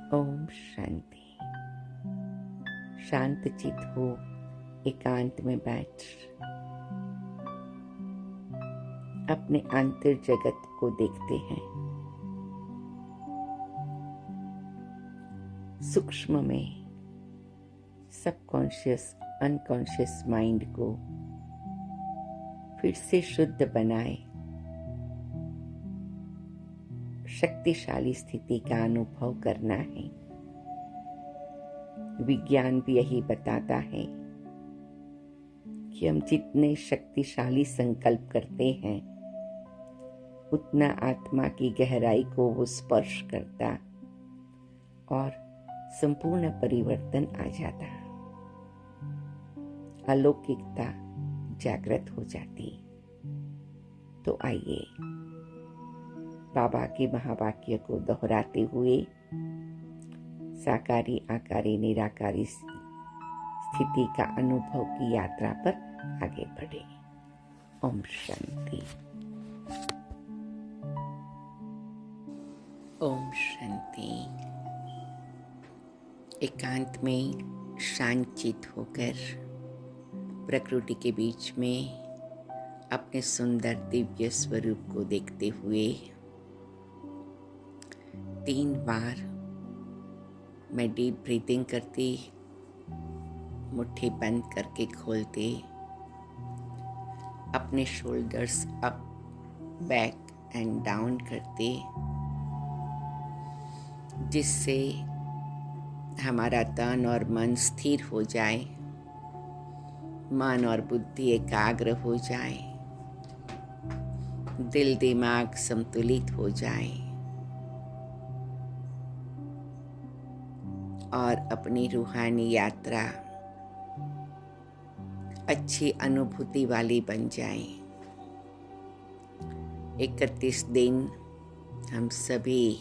ओम शांति। शांत चित हो, एकांत में बैठ अपने आंतर जगत को देखते हैं। सूक्ष्म में सबकॉन्शियस अनकॉन्शियस माइंड को फिर से शुद्ध बनाए शक्तिशाली स्थिति का अनुभव करना है। विज्ञान भी यही बताता है कि हम जितने शक्तिशाली संकल्प करते हैं उतना आत्मा की गहराई को वो स्पर्श करता और संपूर्ण परिवर्तन आ जाता, अलौकिकता जागृत हो जाती। तो आइए बाबा के महावाक्य को दोहराते हुए साकारी आकारी निराकारी स्थिति का अनुभव की यात्रा पर आगे बढ़े। ओम शांति। ओम शांति। एकांत में शांतचित होकर प्रकृति के बीच में अपने सुंदर दिव्य स्वरूप को देखते हुए 3 बार मैं डीप ब्रीथिंग करती, मुट्ठी बंद करके खोलते, अपने shoulders up back and down करते, जिससे हमारा तन और मन स्थिर हो जाए, मन और बुद्धि एकाग्र हो जाए, दिल दिमाग संतुलित हो जाए और अपनी रूहानी यात्रा अच्छी अनुभूति वाली बन जाए। 31 दिन हम सभी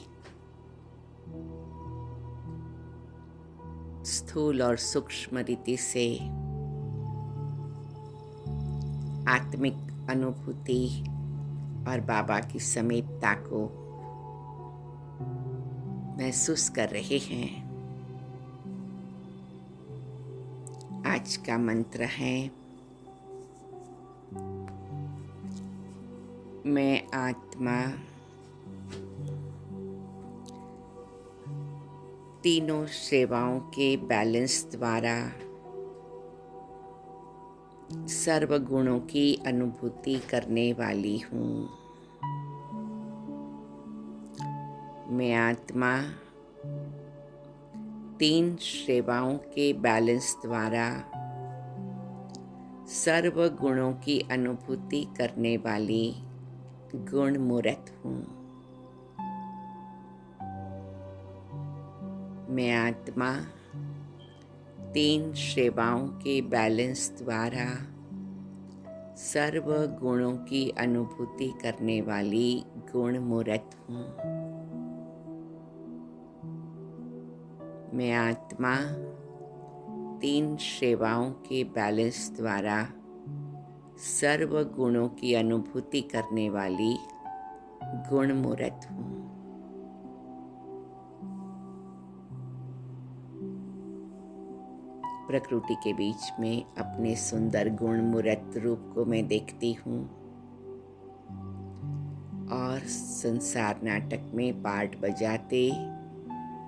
स्थूल और सूक्ष्म रीति से आत्मिक अनुभूति और बाबा की समीपता को महसूस कर रहे हैं। आज का मंत्र है, मैं आत्मा तीनों सेवाओं के बैलेंस द्वारा सर्व गुणों की अनुभूति करने वाली हूँ। मैं आत्मा 3 सेवाओं के बैलेंस द्वारा सर्व गुणों की अनुभूति करने वाली गुण मूर्त हूँ। मैं आत्मा 3 सेवाओं के बैलेंस द्वारा सर्व गुणों की अनुभूति करने वाली गुण मूर्त हूँ। मैं आत्मा 3 सेवाओं के बैलेंस द्वारा सर्व गुणों की अनुभूति करने वाली गुण मूर्त हूँ। प्रकृति के बीच में अपने सुंदर गुण मूर्त रूप को मैं देखती हूँ और संसार नाटक में पार्ट बजाते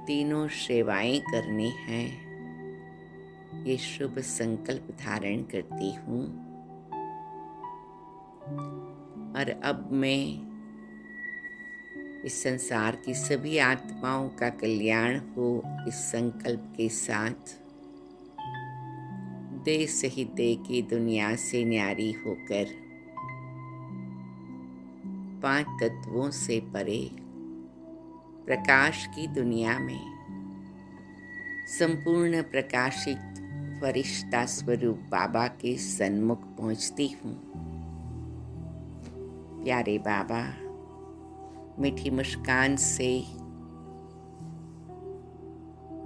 तीनों सेवाएं करनी हैं, ये शुभ संकल्प धारण करती हूँ। और अब मैं इस संसार की सभी आत्माओं का कल्याण हो इस संकल्प के साथ देश से देह की दुनिया से न्यारी होकर 5 तत्वों से परे प्रकाश की दुनिया में संपूर्ण प्रकाशित फरिश्ता स्वरूप बाबा के सन्मुख पहुंचती हूँ। प्यारे बाबा, मीठी मुस्कान से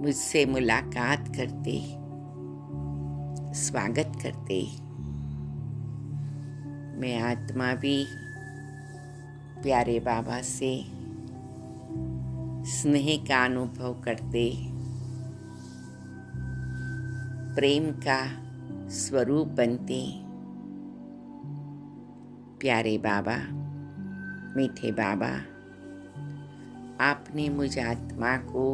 मुझसे मुलाकात करते, स्वागत करते। मैं आत्मा भी प्यारे बाबा से स्नेह का अनुभव करते, प्रेम का स्वरूप बनते। प्यारे बाबा, मीठे बाबा, आपने मुझ आत्मा को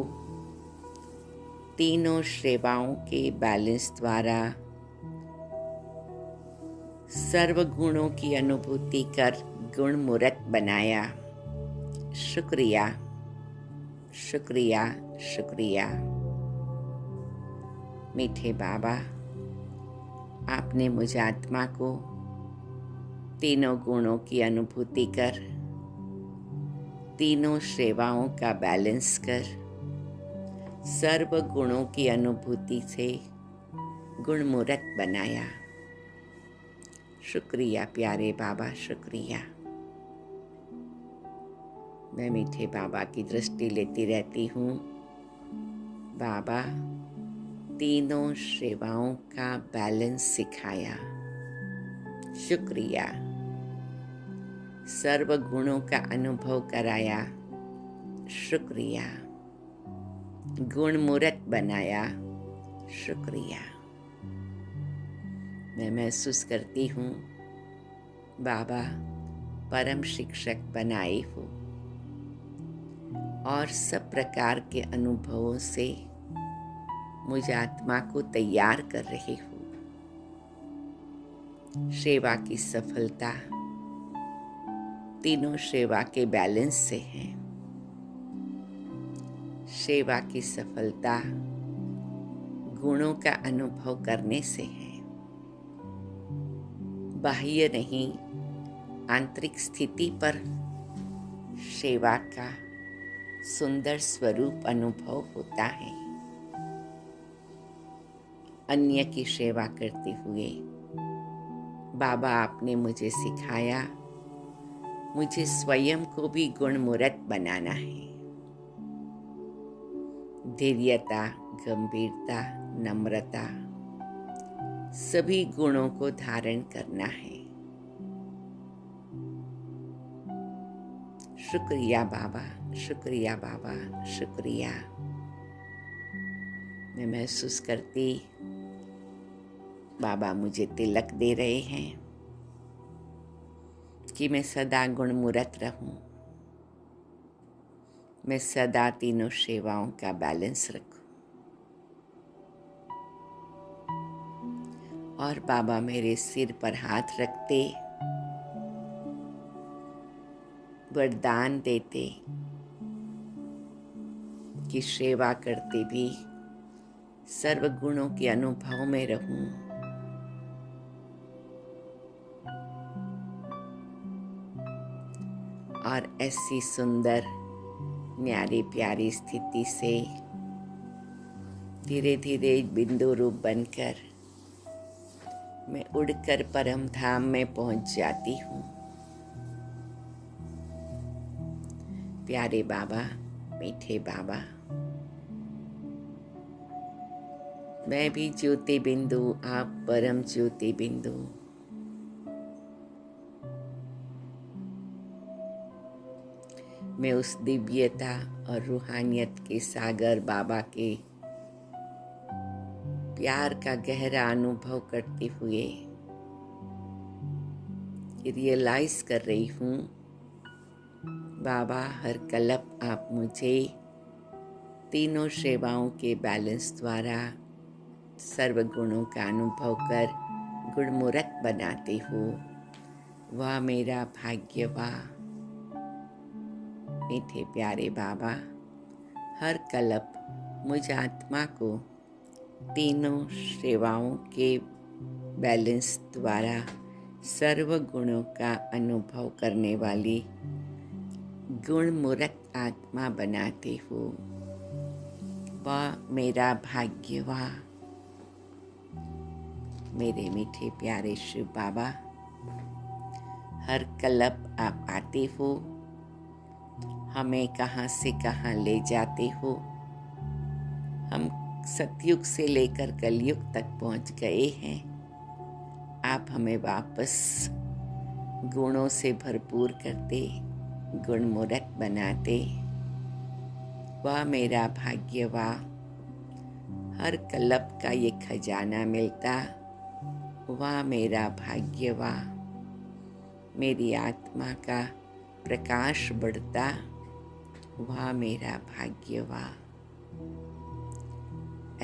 तीनों सेवाओं के बैलेंस द्वारा सर्व गुणों की अनुभूति कर गुणमूर्त बनाया। शुक्रिया, शुक्रिया, शुक्रिया। मीठे बाबा, आपने मुझ आत्मा को तीनों गुणों की अनुभूति कर तीनों सेवाओं का बैलेंस कर सर्व गुणों की अनुभूति से गुणमूर्त बनाया। शुक्रिया प्यारे बाबा, शुक्रिया। मैं मीठे बाबा की दृष्टि लेती रहती हूँ। बाबा, तीनों सेवाओं का बैलेंस सिखाया। शुक्रिया। सर्व गुणों का अनुभव कराया। शुक्रिया। गुणमूर्त बनाया। शुक्रिया। मैं महसूस करती हूँ बाबा परम शिक्षक बनाए हो और सब प्रकार के अनुभवों से मुझ आत्मा को तैयार कर रहे हो। सेवा की सफलता तीनों सेवा के बैलेंस से है। सेवा की सफलता गुणों का अनुभव करने से है। बाह्य नहीं, आंतरिक स्थिति पर सेवा का सुंदर स्वरूप अनुभव होता है। अन्य की सेवा करते हुए बाबा आपने मुझे सिखाया, मुझे स्वयं को भी गुणमूर्त बनाना है। धैर्यता, गंभीरता, नम्रता सभी गुणों को धारण करना है। शुक्रिया बाबा, शुक्रिया बाबा, शुक्रिया। मैं महसूस करती बाबा मुझे तिलक दे रहे हैं कि मैं सदा गुणमूर्त रहूं, मैं सदा तीनों सेवाओं का बैलेंस रखूं। और बाबा मेरे सिर पर हाथ रखते वरदान देते कि सेवा करते भी सर्व गुणों के अनुभव में रहूं। और ऐसी सुंदर न्यारी प्यारी स्थिति से धीरे धीरे बिंदु रूप बनकर मैं उड़कर परम धाम में पहुंच जाती हूँ। प्यारे बाबा, मीठे बाबा, मैं भी ज्योति बिंदु, आप परम ज्योति बिंदु। मैं उस दिव्यता और रूहानियत के सागर बाबा के प्यार का गहरा अनुभव करते हुए रियलाइज कर रही हूँ बाबा हर कल्प आप मुझे तीनों सेवाओं के बैलेंस द्वारा सर्व गुणों का अनुभव कर गुणमूर्त बनाते हो। वाह मेरा भाग्य, वाह। मीठे प्यारे बाबा, हर कल्प मुझ आत्मा को तीनों सेवाओं के बैलेंस द्वारा सर्व गुणों का अनुभव करने वाली गुणमूर्त आत्मा बनाते हो। वाह मेरा भाग्य, वाह। मेरे मीठे प्यारे शिव बाबा, हर कल्प आप आते हो, हमें कहाँ से कहाँ ले जाते हो। हम सतयुग से लेकर कलयुग तक पहुंच गए हैं। आप हमें वापस गुणों से भरपूर करते, गुणमूर्त बनाते। वाह मेरा भाग्य वाह, हर कल्प का ये खजाना मिलता। वाह मेरा भाग्य वाह, मेरी आत्मा का प्रकाश बढ़ता। वाह मेरा भाग्य वाह।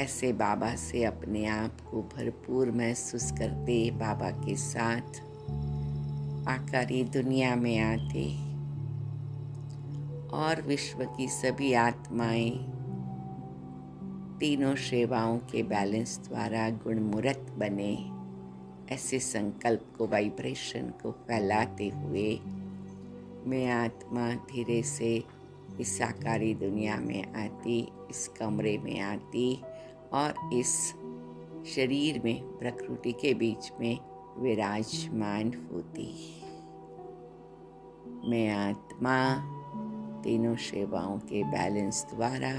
ऐसे बाबा से अपने आप को भरपूर महसूस करते, बाबा के साथ आकारी दुनिया में आते और विश्व की सभी आत्माएं तीनों सेवाओं के बैलेंस द्वारा गुणमुरत बने, ऐसे संकल्प को, वाइब्रेशन को फैलाते हुए मैं आत्मा धीरे से इस साकारी दुनिया में आती, इस कमरे में आती और इस शरीर में, प्रकृति के बीच में विराजमान होती। मैं आत्मा तीनों सेवाओं के बैलेंस द्वारा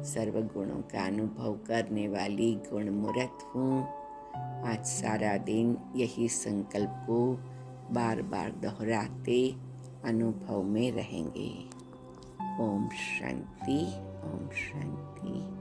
सर्व गुणों का अनुभव करने वाली गुणमुरत हूँ। आज सारा दिन यही संकल्प को बार बार दोहराते अनुभव में रहेंगे। ओम शांति, ओम शांति।